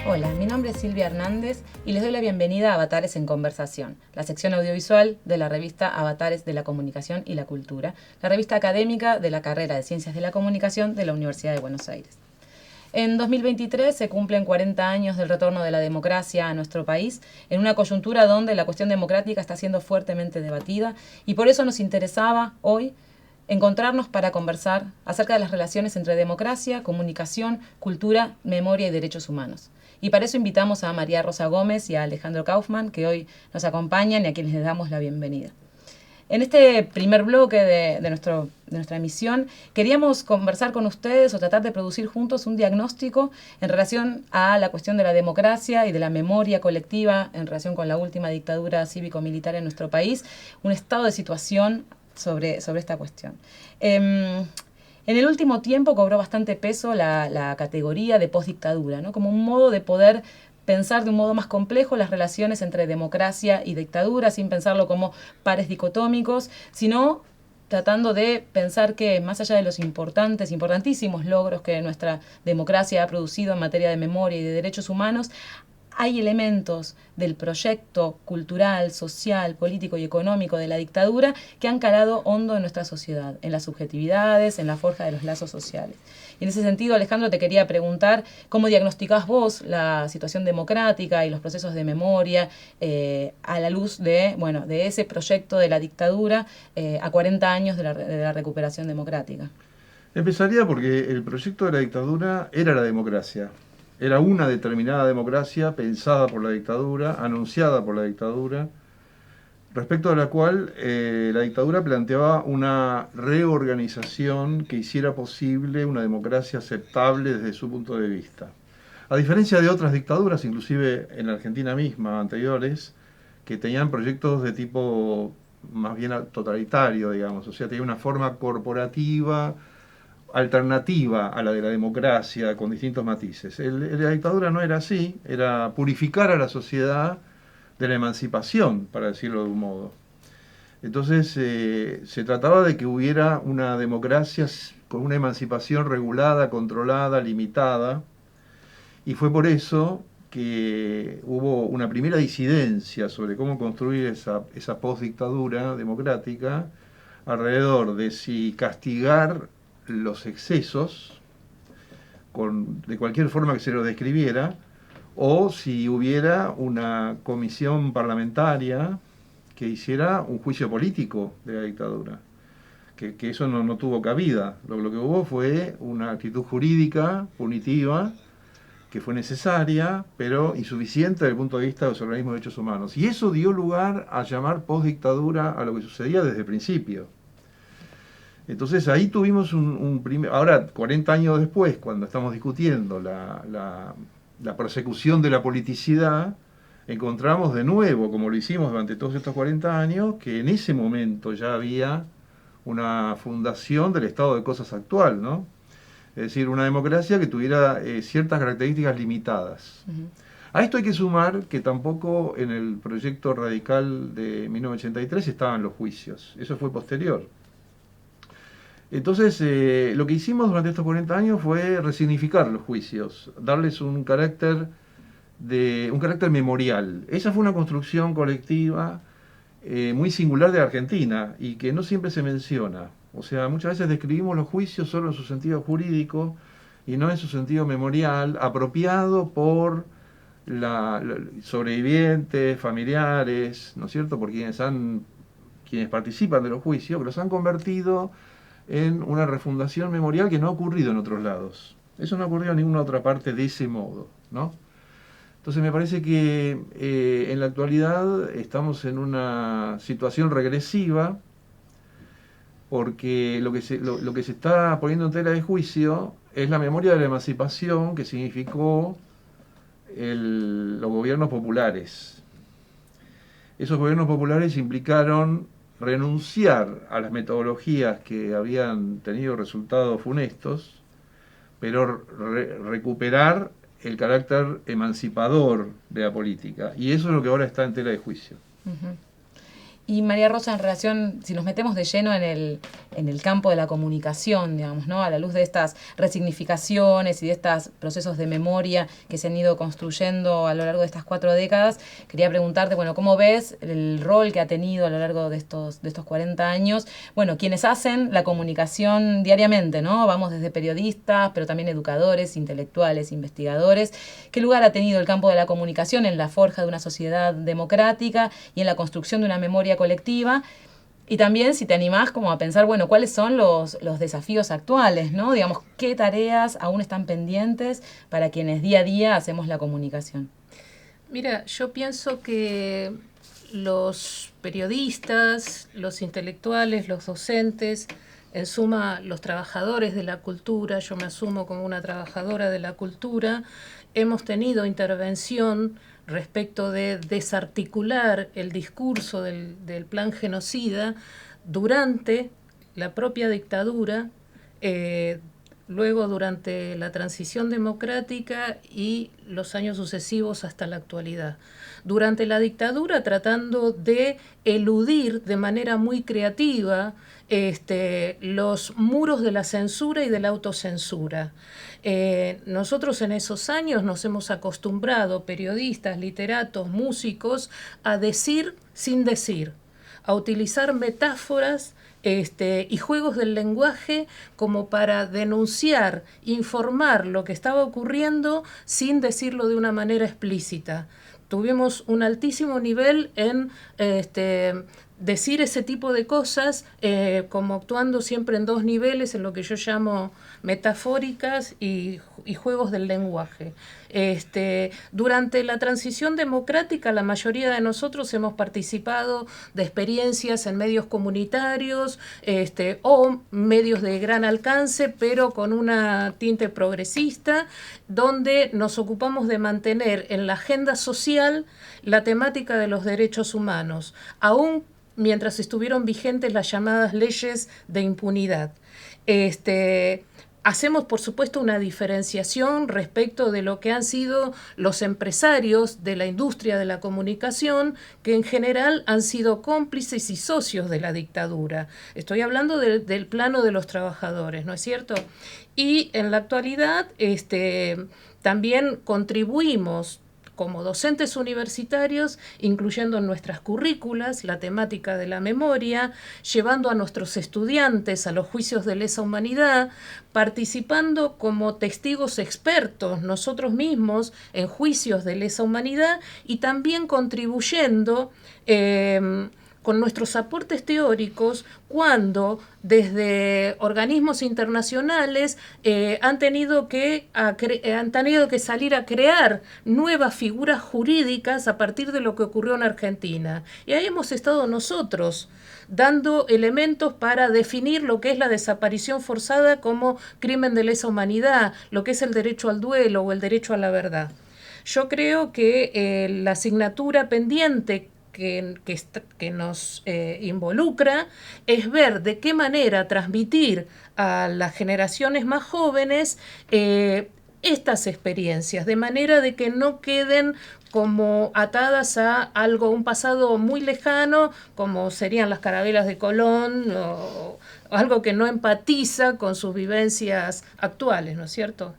Hola, mi nombre es Silvia Hernández y les doy la bienvenida a Avatares en Conversación, la sección audiovisual de la revista Avatares de la Comunicación y la Cultura, la revista académica de la carrera de Ciencias de la Comunicación de la Universidad de Buenos Aires. En 2023 se cumplen 40 años del retorno de la democracia a nuestro país, en una coyuntura donde la cuestión democrática está siendo fuertemente debatida, y por eso nos interesaba hoy encontrarnos para conversar acerca de las relaciones entre democracia, comunicación, cultura, memoria y derechos humanos. Y para eso invitamos a María Rosa Gómez y a Alejandro Kaufman, que hoy nos acompañan y a quienes les damos la bienvenida. En este primer bloque de nuestra emisión queríamos conversar con ustedes o tratar de producir juntos un diagnóstico en relación a la cuestión de la democracia y de la memoria colectiva en relación con la última dictadura cívico-militar en nuestro país, un estado de situación sobre esta cuestión. En el último tiempo cobró bastante peso la categoría de postdictadura, ¿no? Como un modo de poder pensar de un modo más complejo las relaciones entre democracia y dictadura, sin pensarlo como pares dicotómicos, sino tratando de pensar que más allá de los importantísimos logros que nuestra democracia ha producido en materia de memoria y de derechos humanos, hay elementos del proyecto cultural, social, político y económico de la dictadura que han calado hondo en nuestra sociedad, en las subjetividades, en la forja de los lazos sociales. Y en ese sentido, Alejandro, te quería preguntar cómo diagnosticás vos la situación democrática y los procesos de memoria a la luz de ese proyecto de la dictadura a 40 años de la recuperación democrática. Empezaría porque el proyecto de la dictadura era la democracia. Era una determinada democracia pensada por la dictadura, anunciada por la dictadura, respecto a la cual la dictadura planteaba una reorganización que hiciera posible una democracia aceptable desde su punto de vista. A diferencia de otras dictaduras, inclusive en la Argentina misma, anteriores, que tenían proyectos de tipo más bien totalitario, digamos, o sea, tenía una forma corporativa, alternativa a la de la democracia, con distintos matices. La dictadura no era así, era purificar a la sociedad de la emancipación, para decirlo de un modo. Entonces se trataba de que hubiera una democracia con una emancipación regulada, controlada, limitada, y fue por eso que hubo una primera disidencia sobre cómo construir esa postdictadura democrática alrededor de si castigar los excesos de cualquier forma que se lo describiera, o si hubiera una comisión parlamentaria que hiciera un juicio político de la dictadura. Que eso no tuvo cabida. Lo que hubo fue una actitud jurídica punitiva que fue necesaria, pero insuficiente desde el punto de vista de los organismos de derechos humanos. Y eso dio lugar a llamar postdictadura a lo que sucedía desde el principio. Entonces ahí tuvimos un primer... Ahora, 40 años después, cuando estamos discutiendo la persecución de la politicidad, encontramos de nuevo, como lo hicimos durante todos estos 40 años, que en ese momento ya había una fundación del estado de cosas actual, ¿no? Es decir, una democracia que tuviera ciertas características limitadas. Uh-huh. A esto hay que sumar que tampoco en el proyecto radical de 1983 estaban los juicios. Eso fue posterior. Entonces, lo que hicimos durante estos 40 años fue resignificar los juicios, darles un carácter memorial. Esa fue una construcción colectiva muy singular de Argentina y que no siempre se menciona. O sea, muchas veces describimos los juicios solo en su sentido jurídico y no en su sentido memorial, apropiado por sobrevivientes, familiares, ¿no es cierto?, por quienes participan de los juicios, que los han convertido en una refundación memorial que no ha ocurrido en otros lados. Eso no ha ocurrido en ninguna otra parte de ese modo, ¿no? Entonces me parece que en la actualidad estamos en una situación regresiva porque lo que se está poniendo en tela de juicio es la memoria de la emancipación que significó los gobiernos populares. Esos gobiernos populares implicaron renunciar a las metodologías que habían tenido resultados funestos, pero recuperar el carácter emancipador de la política. Y eso es lo que ahora está en tela de juicio. Uh-huh. Y María Rosa, en relación, si nos metemos de lleno en el campo de la comunicación, digamos, ¿no? A la luz de estas resignificaciones y de estos procesos de memoria que se han ido construyendo a lo largo de estas 4 décadas, quería preguntarte, bueno, ¿cómo ves el rol que ha tenido a lo largo de estos 40 años? Bueno, quienes hacen la comunicación diariamente, ¿no? Vamos desde periodistas, pero también educadores, intelectuales, investigadores. ¿Qué lugar ha tenido el campo de la comunicación en la forja de una sociedad democrática y en la construcción de una memoria colectiva? Y también, si te animás como a pensar, bueno, ¿cuáles son los desafíos actuales, ¿no? Digamos, ¿qué tareas aún están pendientes para quienes día a día hacemos la comunicación? Mira, yo pienso que los periodistas, los intelectuales, los docentes, en suma los trabajadores de la cultura, yo me asumo como una trabajadora de la cultura, hemos tenido intervención respecto de desarticular el discurso del plan genocida durante la propia dictadura, luego durante la transición democrática y los años sucesivos hasta la actualidad. Durante la dictadura, tratando de eludir de manera muy creativa los muros de la censura y de la autocensura. Nosotros en esos años nos hemos acostumbrado, periodistas, literatos, músicos, a decir sin decir, a utilizar metáforas y juegos del lenguaje como para denunciar, informar lo que estaba ocurriendo sin decirlo de una manera explícita. Tuvimos un altísimo nivel en decir ese tipo de cosas, como actuando siempre en 2 niveles, en lo que yo llamo metafóricas y juegos del lenguaje. Durante la transición democrática, la mayoría de nosotros hemos participado de experiencias en medios comunitarios o medios de gran alcance, pero con una tinte progresista, donde nos ocupamos de mantener en la agenda social la temática de los derechos humanos, aún mientras estuvieron vigentes las llamadas leyes de impunidad. Hacemos, por supuesto, una diferenciación respecto de lo que han sido los empresarios de la industria de la comunicación, que en general han sido cómplices y socios de la dictadura. Estoy hablando del plano de los trabajadores, ¿no es cierto? Y en la actualidad también contribuimos como docentes universitarios, incluyendo en nuestras currículas la temática de la memoria, llevando a nuestros estudiantes a los juicios de lesa humanidad, participando como testigos expertos nosotros mismos en juicios de lesa humanidad y también contribuyendo con nuestros aportes teóricos cuando desde organismos internacionales han tenido que salir a crear nuevas figuras jurídicas a partir de lo que ocurrió en Argentina. Y ahí hemos estado nosotros dando elementos para definir lo que es la desaparición forzada como crimen de lesa humanidad, lo que es el derecho al duelo o el derecho a la verdad. Yo creo que la asignatura pendiente que nos involucra es ver de qué manera transmitir a las generaciones más jóvenes estas experiencias, de manera de que no queden como atadas a algo, un pasado muy lejano, como serían las carabelas de Colón, o algo que no empatiza con sus vivencias actuales, ¿no es cierto?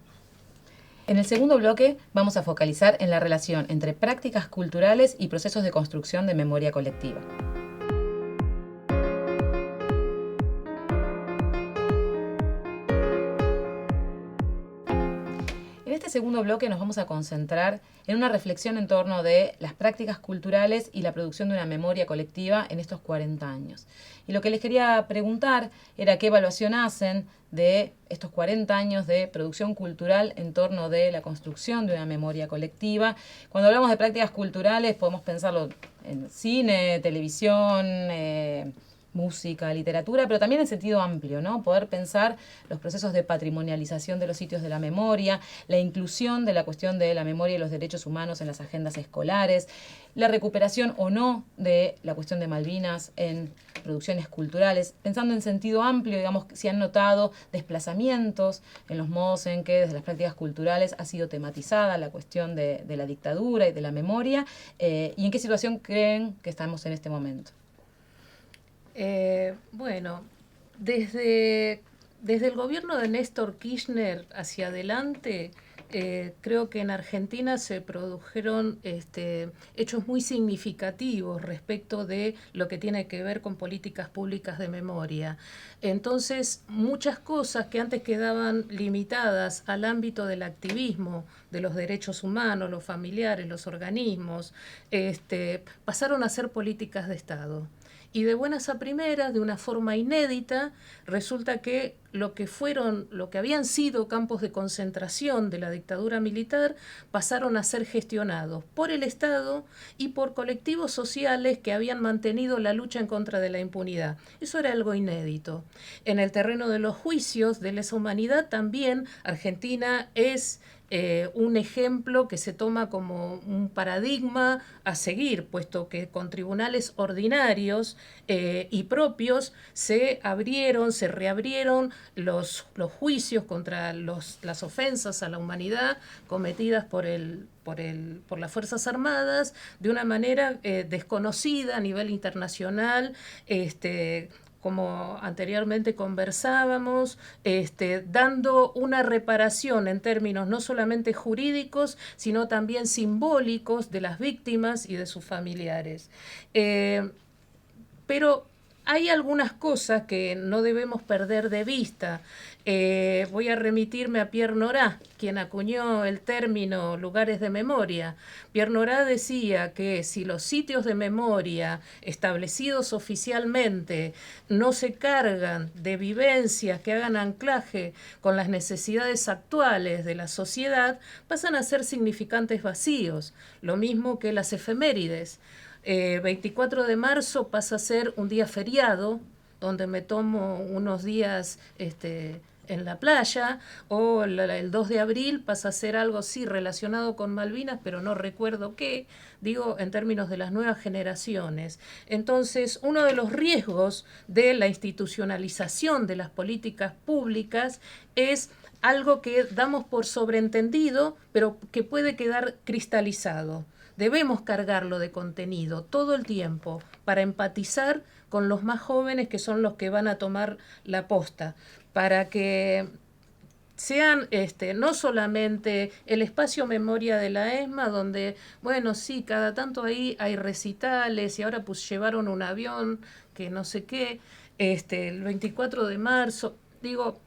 En el segundo bloque vamos a focalizar en la relación entre prácticas culturales y procesos de construcción de memoria colectiva. En este segundo bloque nos vamos a concentrar en una reflexión en torno de las prácticas culturales y la producción de una memoria colectiva en estos 40 años. Y lo que les quería preguntar era qué evaluación hacen de estos 40 años de producción cultural en torno de la construcción de una memoria colectiva. Cuando hablamos de prácticas culturales podemos pensarlo en cine, televisión, música, literatura, pero también en sentido amplio, ¿no? Poder pensar los procesos de patrimonialización de los sitios de la memoria, la inclusión de la cuestión de la memoria y los derechos humanos en las agendas escolares, la recuperación o no de la cuestión de Malvinas en producciones culturales, pensando en sentido amplio, digamos, si han notado desplazamientos en los modos en que desde las prácticas culturales ha sido tematizada la cuestión de la dictadura y de la memoria, y en qué situación creen que estamos en este momento. Bueno, desde, desde el gobierno de Néstor Kirchner hacia adelante, creo que en Argentina se produjeron hechos muy significativos respecto de lo que tiene que ver con políticas públicas de memoria. Entonces, muchas cosas que antes quedaban limitadas al ámbito del activismo, de los derechos humanos, los familiares, los organismos, pasaron a ser políticas de Estado. Y de buenas a primeras, de una forma inédita, resulta que lo que habían sido campos de concentración de la dictadura militar pasaron a ser gestionados por el Estado y por colectivos sociales que habían mantenido la lucha en contra de la impunidad. Eso era algo inédito. En el terreno de los juicios de lesa humanidad también Argentina es un ejemplo que se toma como un paradigma a seguir, puesto que con tribunales ordinarios y propios se reabrieron los juicios contra las ofensas a la humanidad cometidas por las Fuerzas Armadas de una manera desconocida a nivel internacional, como anteriormente conversábamos, dando una reparación en términos no solamente jurídicos, sino también simbólicos de las víctimas y de sus familiares. Pero hay algunas cosas que no debemos perder de vista. Voy a remitirme a Pierre Nora, quien acuñó el término lugares de memoria. Pierre Nora decía que si los sitios de memoria establecidos oficialmente no se cargan de vivencias que hagan anclaje con las necesidades actuales de la sociedad, pasan a ser significantes vacíos, lo mismo que las efemérides. 24 de marzo pasa a ser un día feriado, donde me tomo unos días en la playa, o el 2 de abril pasa a ser algo sí relacionado con Malvinas, pero no recuerdo qué, digo en términos de las nuevas generaciones. Entonces, uno de los riesgos de la institucionalización de las políticas públicas es algo que damos por sobreentendido, pero que puede quedar cristalizado. Debemos cargarlo de contenido todo el tiempo para empatizar con los más jóvenes, que son los que van a tomar la posta, para que sean no solamente el espacio memoria de la ESMA, donde, bueno, sí, cada tanto ahí hay recitales y ahora pues llevaron un avión que no sé qué, el 24 de marzo, digo,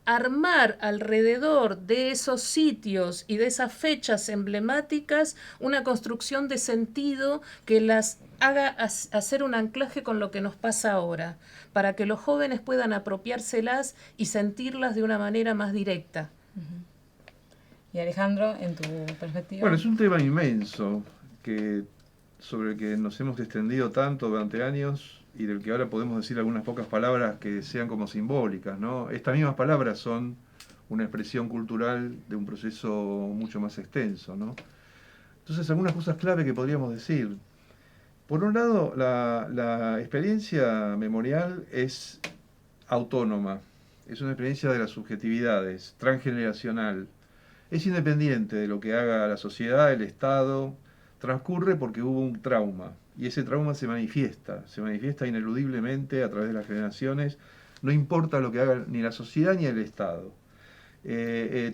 armar alrededor de esos sitios y de esas fechas emblemáticas una construcción de sentido que las haga hacer un anclaje con lo que nos pasa ahora, para que los jóvenes puedan apropiárselas y sentirlas de una manera más directa. Y Alejandro, en tu perspectiva. Bueno, es un tema inmenso sobre el que nos hemos extendido tanto durante años y del que ahora podemos decir algunas pocas palabras que sean como simbólicas, ¿no? Estas mismas palabras son una expresión cultural de un proceso mucho más extenso, ¿no? Entonces, algunas cosas clave que podríamos decir. Por un lado, la experiencia memorial es autónoma, es una experiencia de las subjetividades, transgeneracional, es independiente de lo que haga la sociedad, el Estado, transcurre porque hubo un trauma, y ese trauma se manifiesta ineludiblemente a través de las generaciones, no importa lo que haga ni la sociedad ni el Estado.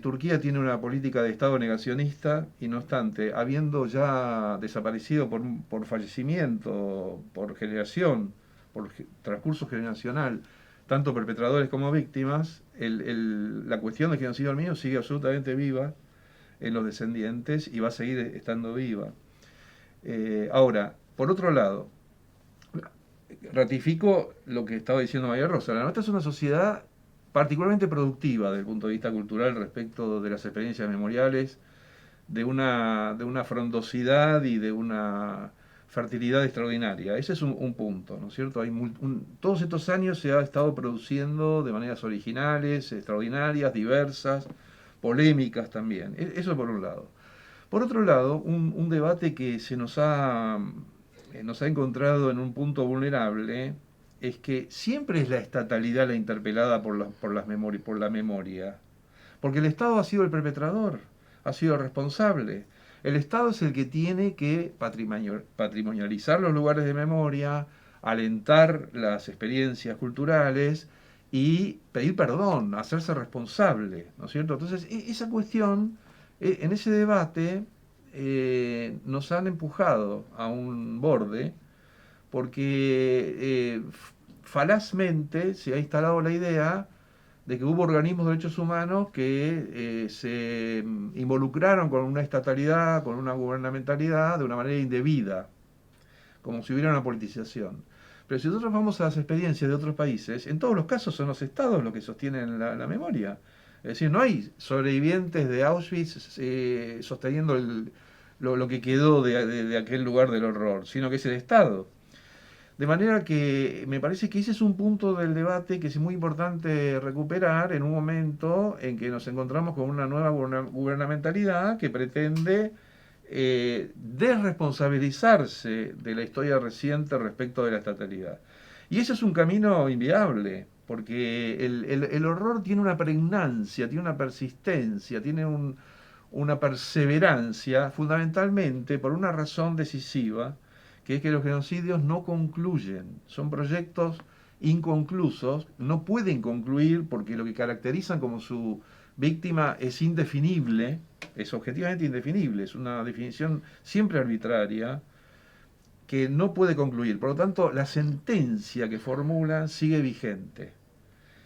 Turquía tiene una política de Estado negacionista y no obstante, habiendo ya desaparecido por fallecimiento, por generación, por transcurso generacional, tanto perpetradores como víctimas, la cuestión del genocidio armenio sigue absolutamente viva en los descendientes y va a seguir estando viva. Ahora, por otro lado, ratifico lo que estaba diciendo María Rosa, la nuestra es una sociedad particularmente productiva desde el punto de vista cultural respecto de las experiencias memoriales, de una frondosidad y de una fertilidad extraordinaria. Ese es un punto, ¿no es cierto? Todos estos años se ha estado produciendo de maneras originales, extraordinarias, diversas, polémicas también. Eso por un lado. Por otro lado, un debate que nos ha encontrado en un punto vulnerable es que siempre es la estatalidad la interpelada por la memoria, porque el Estado ha sido el perpetrador, ha sido responsable, El Estado es el que tiene que patrimonializar los lugares de memoria, alentar las experiencias culturales y pedir perdón, hacerse responsable, ¿no es cierto? Entonces, esa cuestión, en ese debate, nos han empujado a un borde porque falazmente se ha instalado la idea de que hubo organismos de derechos humanos que se involucraron con una estatalidad, con una gubernamentalidad de una manera indebida, como si hubiera una politización. Pero si nosotros vamos a las experiencias de otros países, en todos los casos son los estados los que sostienen la memoria. Es decir, no hay sobrevivientes de Auschwitz sosteniendo lo que quedó de aquel lugar del horror, sino que es el Estado. De manera que me parece que ese es un punto del debate que es muy importante recuperar en un momento en que nos encontramos con una nueva gubernamentalidad que pretende desresponsabilizarse de la historia reciente respecto de la estatalidad. Y ese es un camino inviable, porque el horror tiene una pregnancia, tiene una persistencia, tiene una perseverancia, fundamentalmente por una razón decisiva, que es que los genocidios no concluyen, son proyectos inconclusos, no pueden concluir porque lo que caracterizan como su víctima es indefinible, es objetivamente indefinible, es una definición siempre arbitraria que no puede concluir. Por lo tanto, la sentencia que formulan sigue vigente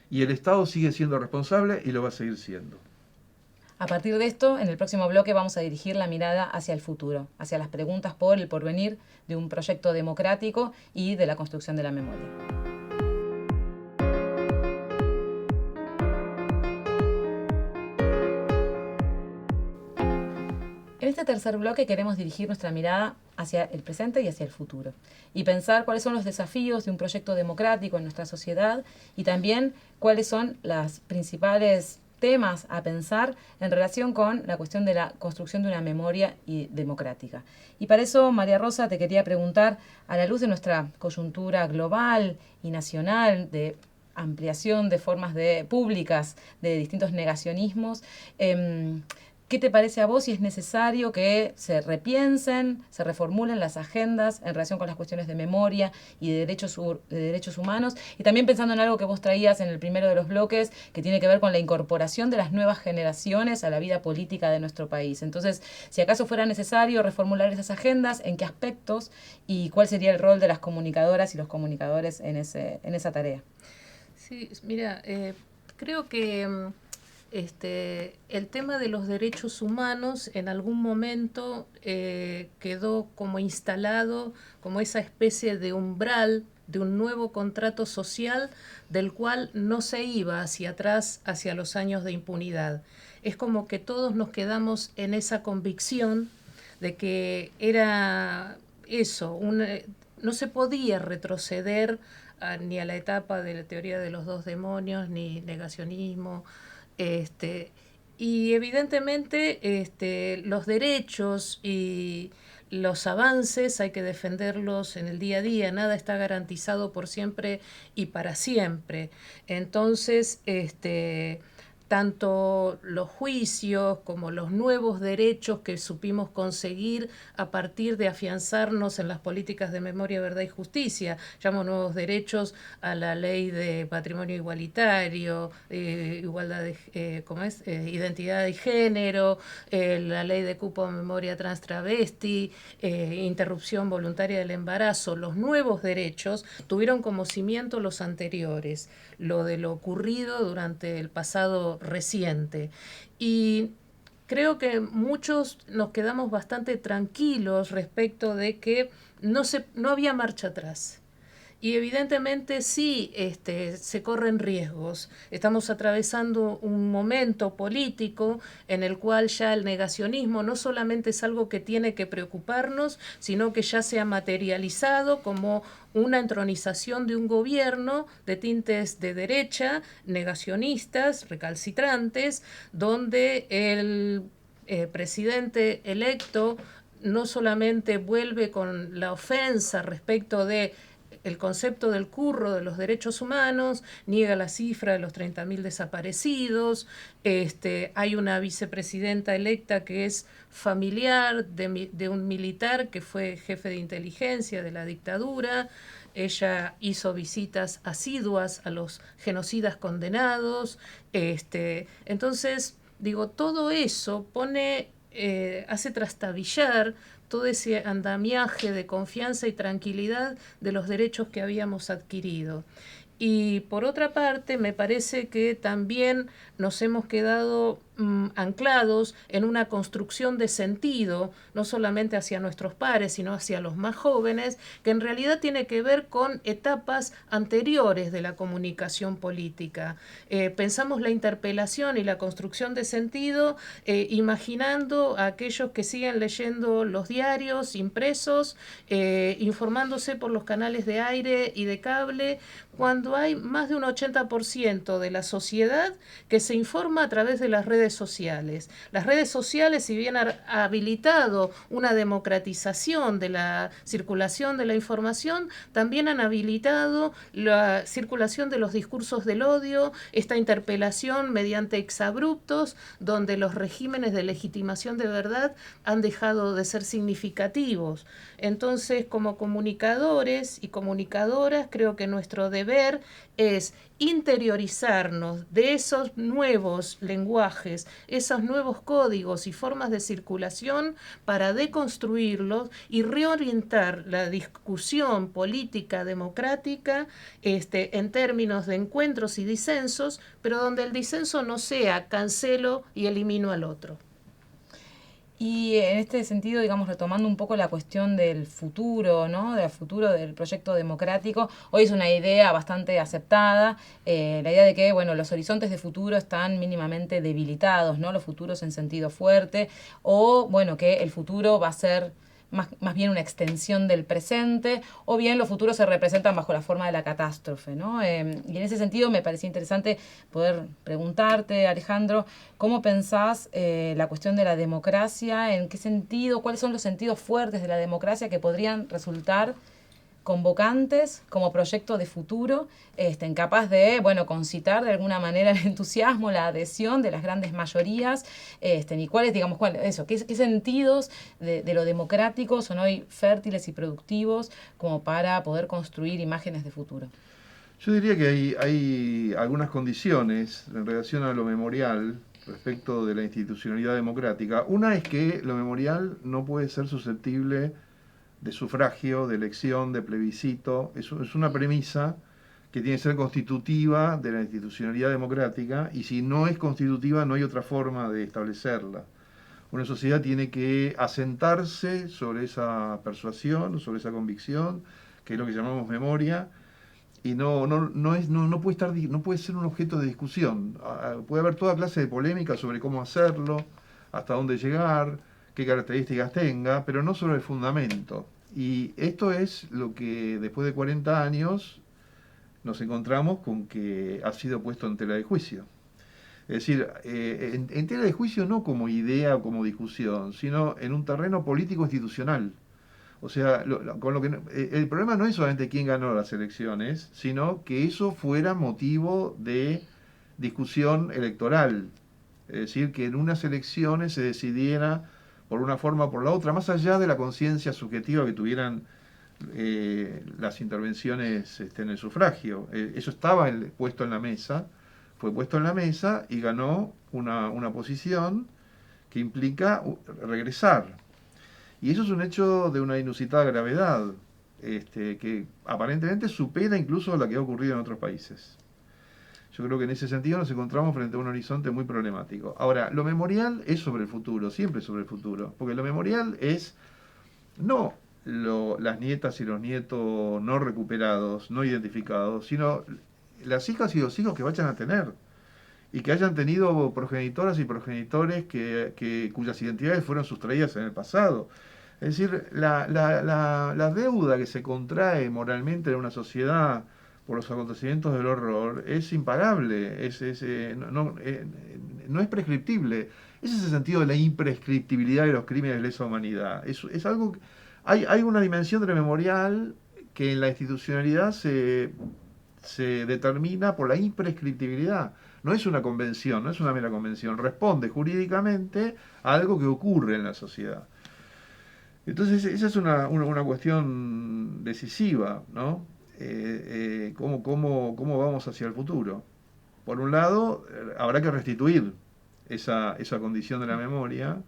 y el Estado sigue siendo responsable y lo va a seguir siendo. A partir de esto, en el próximo bloque vamos a dirigir la mirada hacia el futuro, hacia las preguntas por el porvenir de un proyecto democrático y de la construcción de la memoria. En este tercer bloque queremos dirigir nuestra mirada hacia el presente y hacia el futuro y pensar cuáles son los desafíos de un proyecto democrático en nuestra sociedad y también cuáles son las principales temas a pensar en relación con la cuestión de la construcción de una memoria democrática. Y para eso, María Rosa, te quería preguntar, a la luz de nuestra coyuntura global y nacional de ampliación de formas públicas de distintos negacionismos, ¿qué te parece a vos si es necesario que se repiensen, se reformulen las agendas en relación con las cuestiones de memoria y de derechos humanos? Y también pensando en algo que vos traías en el primero de los bloques, que tiene que ver con la incorporación de las nuevas generaciones a la vida política de nuestro país. Entonces, si acaso fuera necesario reformular esas agendas, ¿en qué aspectos y cuál sería el rol de las comunicadoras y los comunicadores en esa tarea? Sí, mira, creo que el tema de los derechos humanos en algún momento quedó como instalado como esa especie de umbral de un nuevo contrato social del cual no se iba hacia atrás, hacia los años de impunidad. Es como que todos nos quedamos en esa convicción de que era eso, no se podía retroceder ni a la etapa de la teoría de los dos demonios, ni negacionismo. Y evidentemente los derechos y los avances hay que defenderlos en el día a día, nada está garantizado por siempre y para siempre. Entonces, tanto los juicios como los nuevos derechos que supimos conseguir a partir de afianzarnos en las políticas de memoria, verdad y justicia. Llamo nuevos derechos a la ley de patrimonio igualitario, igualdad de, identidad de género, la ley de cupo de memoria trans travesti, interrupción voluntaria del embarazo. Los nuevos derechos tuvieron como cimiento los anteriores, lo de lo ocurrido durante el pasado reciente. Y creo que muchos nos quedamos bastante tranquilos respecto de que no había marcha atrás. Y evidentemente sí se corren riesgos. Estamos atravesando un momento político en el cual ya el negacionismo no solamente es algo que tiene que preocuparnos, sino que ya se ha materializado como una entronización de un gobierno de tintes de derecha, negacionistas, recalcitrantes, donde el presidente electo no solamente vuelve con la ofensa respecto de el concepto del curro de los derechos humanos, niega la cifra de los 30.000 desaparecidos, hay una vicepresidenta electa que es familiar de un militar que fue jefe de inteligencia de la dictadura. Ella hizo visitas asiduas a los genocidas condenados. Entonces, digo, todo eso hace trastabillar todo ese andamiaje de confianza y tranquilidad de los derechos que habíamos adquirido. Y por otra parte, me parece que también nos hemos quedado anclados en una construcción de sentido, no solamente hacia nuestros pares, sino hacia los más jóvenes, que en realidad tiene que ver con etapas anteriores de la comunicación política. Pensamos la interpelación y la construcción de sentido imaginando a aquellos que siguen leyendo los diarios impresos, informándose por los canales de aire y de cable, cuando hay más de un 80% de la sociedad que se informa a través de las redes sociales. Las redes sociales, si bien han habilitado una democratización de la circulación de la información, también han habilitado la circulación de los discursos del odio, esta interpelación mediante exabruptos, donde los regímenes de legitimación de verdad han dejado de ser significativos. Entonces, como comunicadores y comunicadoras, creo que nuestro deber es interiorizarnos de esos nuevos lenguajes, esos nuevos códigos y formas de circulación para deconstruirlos y reorientar la discusión política democrática en términos de encuentros y disensos, pero donde el disenso no sea cancelo y elimino al otro. Y en este sentido, digamos, retomando un poco la cuestión del futuro, ¿no? Del futuro del proyecto democrático, hoy es una idea bastante aceptada, la idea de que, bueno, los horizontes de futuro están mínimamente debilitados, ¿no? Los futuros en sentido fuerte, o, bueno, que el futuro va a ser más bien una extensión del presente, o bien los futuros se representan bajo la forma de la catástrofe, ¿no? Y en ese sentido me parecía interesante poder preguntarte, Alejandro, ¿cómo pensás la cuestión de la democracia? ¿En qué sentido? ¿Cuáles son los sentidos fuertes de la democracia que podrían resultar convocantes como proyecto de futuro, capaz de, bueno, concitar de alguna manera el entusiasmo, la adhesión de las grandes mayorías, y cuáles, digamos, qué sentidos de lo democrático son hoy fértiles y productivos como para poder construir imágenes de futuro? Yo diría que hay algunas condiciones en relación a lo memorial respecto de la institucionalidad democrática. Una es que lo memorial no puede ser susceptible de sufragio, de elección, de plebiscito. Eso es una premisa que tiene que ser constitutiva de la institucionalidad democrática, y si no es constitutiva no hay otra forma de establecerla. Una sociedad tiene que asentarse sobre esa persuasión, sobre esa convicción, que es lo que llamamos memoria, y no puede ser un objeto de discusión. Puede haber toda clase de polémica sobre cómo hacerlo, hasta dónde llegar, qué características tenga, pero no sobre el fundamento. Y esto es lo que después de 40 años nos encontramos con que ha sido puesto en tela de juicio. Es decir, en tela de juicio no como idea o como discusión, sino en un terreno político institucional. O sea, el problema no es solamente quién ganó las elecciones, sino que eso fuera motivo de discusión electoral. Es decir, que en unas elecciones se decidiera por una forma o por la otra, más allá de la conciencia subjetiva que tuvieran las intervenciones en el sufragio. Eso estaba puesto en la mesa, fue puesto en la mesa y ganó una posición que implica regresar. Y eso es un hecho de una inusitada gravedad, que aparentemente supera incluso la que ha ocurrido en otros países. Yo creo que en ese sentido nos encontramos frente a un horizonte muy problemático. Ahora, lo memorial es sobre el futuro, siempre sobre el futuro, porque lo memorial es no las nietas y los nietos no recuperados, no identificados, sino las hijas y los hijos que vayan a tener, y que hayan tenido progenitoras y progenitores cuyas identidades fueron sustraídas en el pasado. Es decir, la deuda que se contrae moralmente en una sociedad por los acontecimientos del horror es impagable, no es prescriptible. Ese es el sentido de la imprescriptibilidad de los crímenes de lesa humanidad. Es algo, hay una dimensión de lo memorial que en la institucionalidad se determina por la imprescriptibilidad. No es una convención, no es una mera convención, responde jurídicamente a algo que ocurre en la sociedad. Entonces esa es una cuestión decisiva, ¿no? ¿Cómo vamos hacia el futuro? Por un lado, habrá que restituir esa condición de la memoria.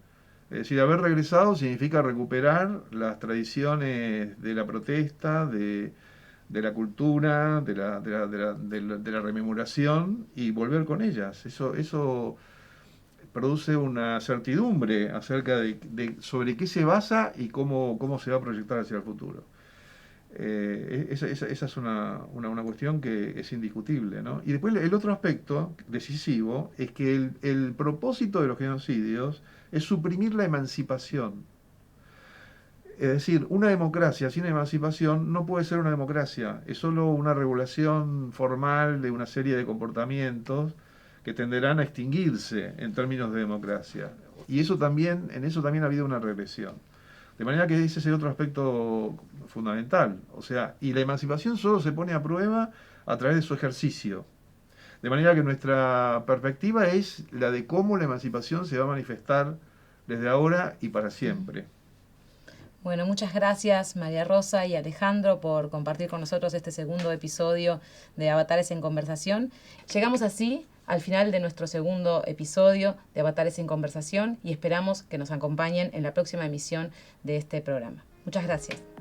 Es decir, haber regresado significa recuperar las tradiciones de la protesta, de la cultura, de la rememoración y volver con ellas. Eso produce una certidumbre acerca de sobre qué se basa y cómo se va a proyectar hacia el futuro. Esa es una cuestión que es indiscutible, ¿no? Y después el otro aspecto decisivo es que el propósito de los genocidios es suprimir la emancipación. Es decir, una democracia sin emancipación no puede ser una democracia, es solo una regulación formal de una serie de comportamientos que tenderán a extinguirse en términos de democracia. Y en eso también ha habido una regresión. De manera que ese es el otro aspecto fundamental. O sea, y la emancipación solo se pone a prueba a través de su ejercicio. De manera que nuestra perspectiva es la de cómo la emancipación se va a manifestar desde ahora y para siempre. Bueno, muchas gracias María Rosa y Alejandro por compartir con nosotros este segundo episodio de Avatares en Conversación. Llegamos así al final de nuestro segundo episodio de Avatares en Conversación y esperamos que nos acompañen en la próxima emisión de este programa. Muchas gracias.